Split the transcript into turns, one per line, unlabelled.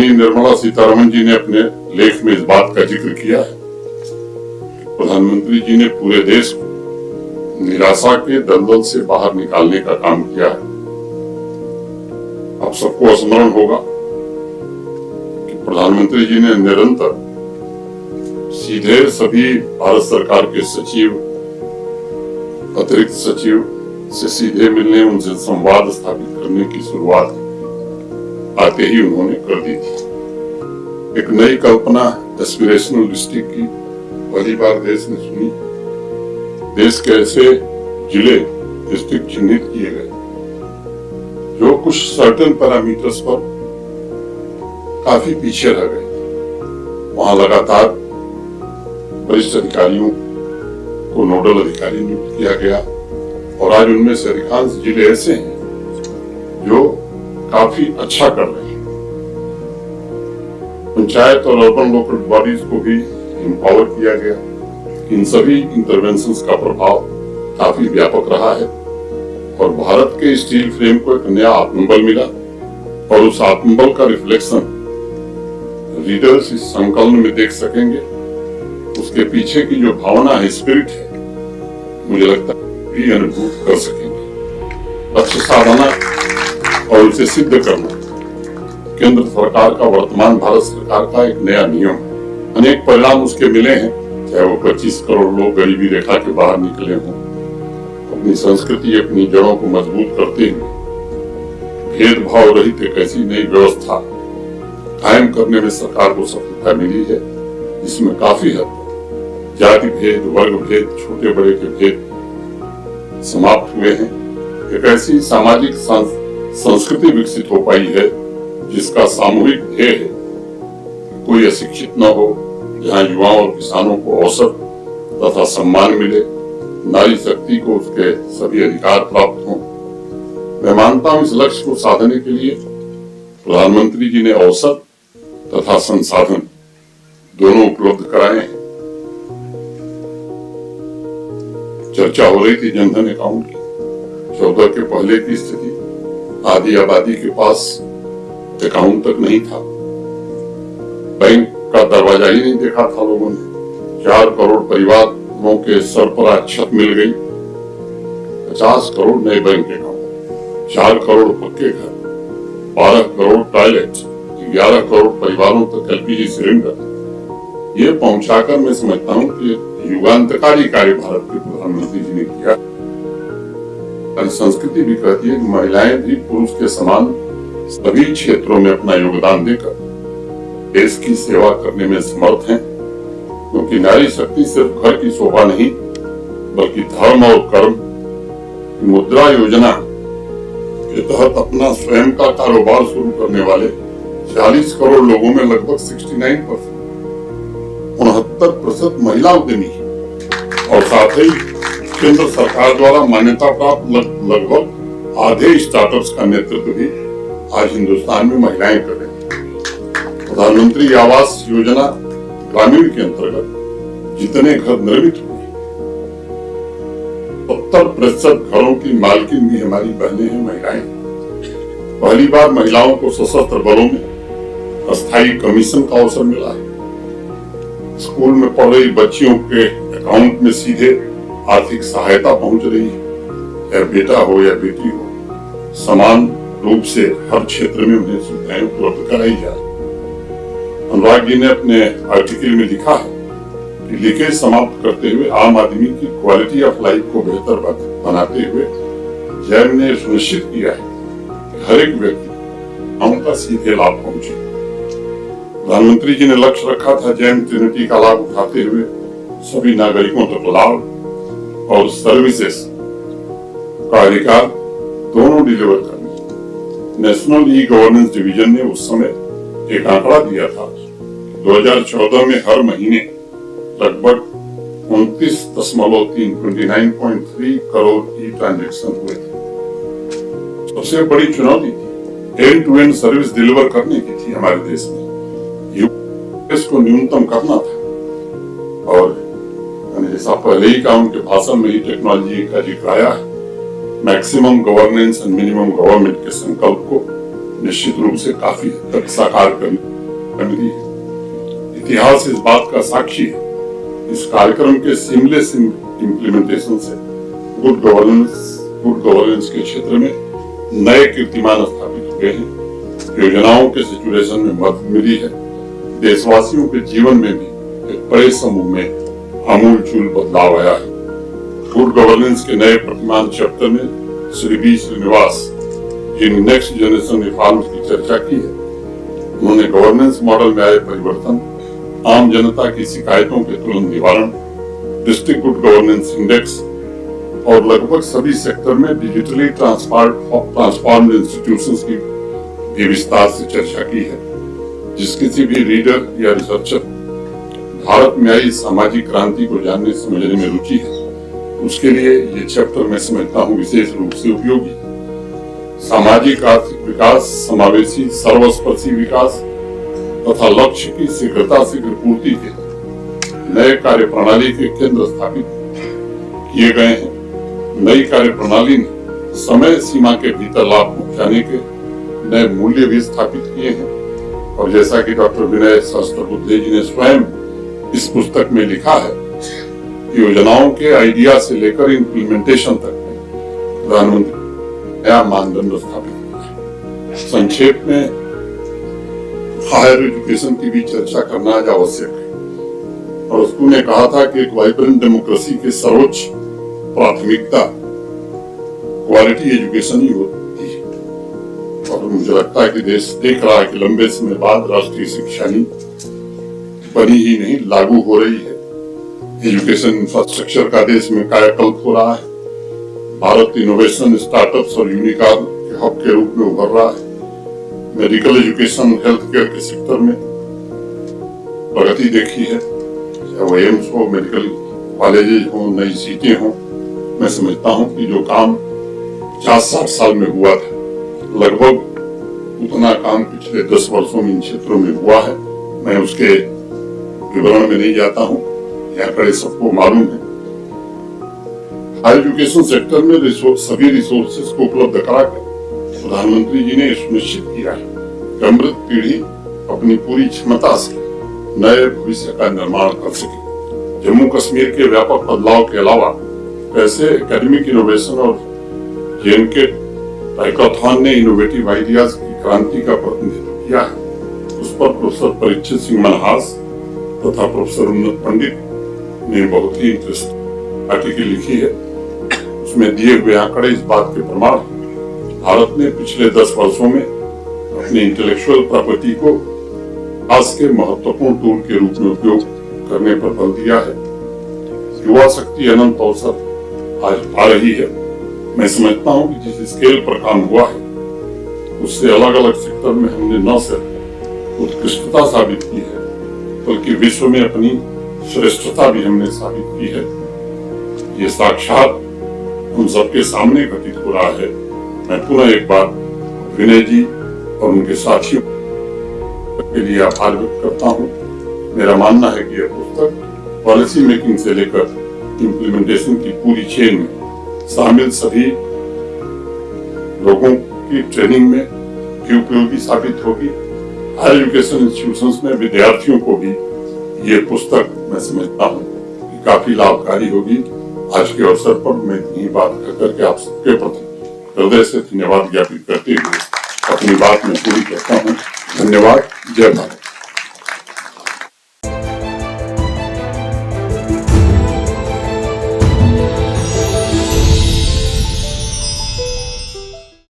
धनी निर्मला सीतारमण जी ने अपने लेख में इस बात का जिक्र किया है। प्रधानमंत्री जी ने पूरे देश को निराशा के दलदल से बाहर निकालने का काम किया है। आप सबको स्मरण होगा कि प्रधानमंत्री जी ने निरंतर सीधे सभी भारत सरकार के सचिव, अतिरिक्त सचिव से सीधे मिलने, उनसे संवाद स्थापित करने की शुरुआत आते ही उन्होंने कर दी थी। एक नई कल्पना एस्पिरेशनल डिस्ट्रिक्ट की पहली बार देश ने सुनी। देश के ऐसे जिले, डिस्ट्रिक्ट चिन्हित किए गए जो कुछ सर्टेन पैरामीटर्स पर काफी पीछे रह गए। वहां लगातार वरिष्ठ अधिकारियों को नोडल अधिकारी नियुक्त किया गया और आज उनमें से अधिकांश जिले ऐसे हैं जो काफी अच्छा कर रहे हैं। पंचायत और अर्बन लोकल बॉडीज को भी एम्पावर किया गया। इन सभी इंटरवेंशंस का प्रभाव काफी व्यापक रहा है और भारत के स्टील फ्रेम को एक नया आत्मबल मिला और उस आत्मबल का रिफ्लेक्शन रीडर्स इस संकलन में देख सकेंगे। उसके पीछे की जो भावना है, स्पिरिट है, मुझे लगता है भी अनुभूत कर सकेंगे। लक्ष्य साधना और उसे सिद्ध करना केंद्र सरकार का, वर्तमान भारत सरकार का एक नया नियम है। अनेक परिणाम उसके मिले हैं, चाहे वो 25 करोड़ लोग गरीबी रेखा के बाहर निकले हों, अपनी संस्कृति, अपनी जड़ों को मजबूत करते हुए भेदभाव रहित एक ऐसी नई व्यवस्था कायम करने में सरकार को सफलता मिली है, जिसमें काफी हद तक जाति भेद, वर्ग भेद, छोटे बड़े के भेद समाप्त हुए हैं। एक ऐसी सामाजिक संस्कृति विकसित हो पाई है जिसका सामूहिक ध्येय है कोई अशिक्षित न हो, जहाँ युवाओं और किसानों को अवसर तथा सम्मान मिले, नारी शक्ति को उसके सभी अधिकार प्राप्त हों। मैं मानता हूं इस लक्ष्य को साधने के लिए प्रधानमंत्री जी ने अवसर तथा संसाधन दोनों उपलब्ध कराए हैं। चर्चा हो रही थी जनधन अकाउंट की। 14 के पहले की स्थिति, आधी आबादी के पास अकाउंट तक नहीं था, बैंक का दरवाजा ही नहीं देखा था लोगों ने। 4 करोड़ परिवारों के सर पर आज छत मिल गई। 50 करोड़ नए बैंक अकाउंट, 4 करोड़ पक्के घर, 12 करोड़ टॉयलेट, 11 करोड़ परिवारों तक एलपीजी सिलेंडर ये पहुंचाकर मैं समझता हूं कि युगांतकारी कार्य भारत के प्रधानमंत्री जी ने किया। संस्कृति भी कहती है कि महिलाएं भी पुरुष के समान सभी क्षेत्रों में अपना योगदान देकर देश की सेवा करने में समर्थ हैं, क्योंकि नारी शक्ति सिर्फ घर की शोभा नहीं बल्कि धर्म और कर्म। मुद्रा योजना के तहत अपना स्वयं का कारोबार शुरू करने वाले 40 करोड़ लोगों में लगभग 69% महिला उद्यमी है और साथ ही केंद्र सरकार द्वारा मान्यता प्राप्त लगभग आधे स्टार्टअप्स का नेतृत्व भी आज हिंदुस्तान में महिलाएं कर रही हैं। प्रधानमंत्री आवास योजना ग्रामीण के अंतर्गत जितने घर निर्मित हुए 70% घरों की मालकिन भी हमारी बहनें हैं, महिलाएं। पहली बार महिलाओं को सशस्त्र बलों में अस्थायी कमीशन का अवसर मिला है। स्कूल में पढ़ रही बच्चियों के अकाउंट में सीधे आर्थिक सहायता पहुंच रही है, या बेटा हो या बेटी हो, समान रूप से हर क्षेत्र में उन्हें सुविधाएं उपलब्ध कराई जा रही। अनुराग जी ने अपने आर्टिकल में लिखा है कि लीकेज समाप्त करते हुए आम आदमी की क्वालिटी ऑफ लाइफ को बेहतर बनाते हुए जैम ने सुनिश्चित किया है कि हर एक व्यक्ति उनका सीधे लाभ पहुंचे। प्रधानमंत्री जी ने लक्ष्य रखा था जैम ट्रिनिटी का लाभ उठाते हुए सभी नागरिकों तक लाभ और सर्विसेज का अधिकार दोनों डिलीवर करने। नेशनल ई गवर्नेंस डिवीजन ने उस समय एक आंकड़ा दिया था, 2014 में हर महीने लगभग 29.3 करोड़ ई ट्रांजेक्शन हुए थे। सबसे बड़ी चुनौती थी end to end service deliver करने की थी हमारे देश में। इसको न्यूनतम करना था और जैसा पहले ही कहा उनके भाषण में ही टेक्नोलॉजी का जिक्र आया है, maximum governance and minimum government के संकल्प को निश्चित रूप से काफी हद तक साकार करने मिली है। इतिहास इस बात का साक्षी है। इस कार्यक्रम के सीमलेस इम्प्लीमेंटेशन से गुड गवर्नेंस के क्षेत्र में नए कीर्तिमान स्थापित हुए हैं। योजनाओं के सिचुएशन में मदद मिली है। देशवासियों के जीवन में भी एक बड़े समूह में आमूलचूल बदलाव आया है। गुड गवर्नेंस के नए प्रतिमान चैप्टर में श्री बी श्रीनिवास जिन नेक्स्ट जनरेशन रिफॉर्म्स की चर्चा की है, उन्होंने गवर्नेंस मॉडल में आए परिवर्तन, आम जनता की शिकायतों के तुरंत निवारण, डिस्ट्रिक्ट गुड गवर्नेंस इंडेक्स और लगभग सभी सेक्टर में डिजिटली ट्रांसफॉर्म्ड इंस्टीट्यूशंस की भी विस्तार से चर्चा की है। जिस किसी भी रीडर या रिसर्चर भारत में आई सामाजिक क्रांति को जानने समझने में रुचि है, उसके लिए ये चैप्टर मैं समझता हूँ विशेष रूप से उपयोगी। सामाजिक आर्थिक विकास, समावेशी सर्वस्पर्शी विकास तथा लक्ष्य की शीघ्रता शीघ्र पूर्ति के नए कार्य प्रणाली के केंद्र स्थापित किए गए हैं। नई कार्य प्रणाली ने समय सीमा के भीतर लाभ पहुंचाने के नए मूल्य भी स्थापित किए हैं। और जैसा कि डॉक्टर विनय सहस्त्रबुद्धे जी ने स्वयं इस पुस्तक में लिखा है, योजनाओं के आइडिया से लेकर इम्प्लीमेंटेशन तक प्रधानमंत्री नया मानदंड स्थापित किया है। संक्षेप में हायर एजुकेशन की भी चर्चा करना आज आवश्यक है। और उसने कहा था कि एक वाइब्रेंट डेमोक्रेसी के सर्वोच्च प्राथमिकता क्वालिटी एजुकेशन ही होती है। और मुझे लगता है कि देश देख रहा है कि लंबे समय बाद राष्ट्रीय शिक्षा नीति बनी ही नहीं, लागू हो रही है। एजुकेशन इंफ्रास्ट्रक्चर का देश में कायाकल्प हो रहा है। भारत इनोवेशन, स्टार्टअप्स और यूनिकॉर्न के हब के रूप में उभर रहा है। मेडिकल एजुकेशन, हेल्थ केयर के सेक्टर में प्रगति देखी है, चाहे वो एम्स हो, मेडिकल कॉलेजेस हो, नई सीटें हो। मैं समझता हूँ कि जो काम 50-60 साल में हुआ था, लगभग उतना काम पिछले 10 वर्षों में इन क्षेत्रों में हुआ है। मैं उसके विवरण में नहीं जाता हूँ, यहाँ खड़े सबको मालूम है। हायर एजुकेशन सेक्टर में सभी रिसोर्सेज को उपलब्ध कराकर प्रधानमंत्री जी ने सुनिश्चित किया है कि अमृत पीढ़ी अपनी पूरी क्षमता से नए भविष्य का निर्माण कर सके। जम्मू कश्मीर के व्यापक बदलाव के अलावा कैसे एकेडमिक इनोवेशन और जेएनके टाइकाथॉन ने इनोवेटिव आइडियाज की क्रांति का प्रतिनिधित्व किया है, उस पर प्रोफेसर परीक्षित सिंह मनहास तथा प्रोफेसर उन्नत पंडित ने बहुत ही इंटरेस्टिंग आर्टिकल लिखी है। उसमें दिए हुए आंकड़े इस बात के प्रमाण, भारत ने पिछले 10 वर्षों में अपने इंटेलेक्चुअल प्रॉपर्टी को आज के महत्वपूर्ण टूल के रूप में उपयोग करने पर बल दिया है। युवा शक्ति अनंत अवसर आज आ रही है। मैं समझता हूँ कि जिस स्केल पर काम हुआ है, उससे अलग अलग सेक्टर में हमने न सिर्फ उत्कृष्टता साबित की है, बल्कि विश्व में अपनी श्रेष्ठता भी हमने साबित की है। ये साक्षात हम सबके सामने घटित हो रहा है। मैं पुनः एक बार विनय जी और उनके साथियों के लिए आभार व्यक्त करता हूँ। मेरा मानना है कि यह पुस्तक पॉलिसी मेकिंग से लेकर इम्प्लीमेंटेशन की पूरी चेन में शामिल सभी लोगों की ट्रेनिंग में भी उपयोगी साबित होगी। हायर एजुकेशन इंस्टीट्यूशंस में विद्यार्थियों को भी ये पुस्तक मैं समझता हूँ कि काफी लाभकारी होगी। आज के अवसर पर मैं यही बात करके आप सबके प्रति हृदय से धन्यवाद ज्ञापित करते हुए अपनी बात में पूरी करता हूँ। धन्यवाद। जय भारत।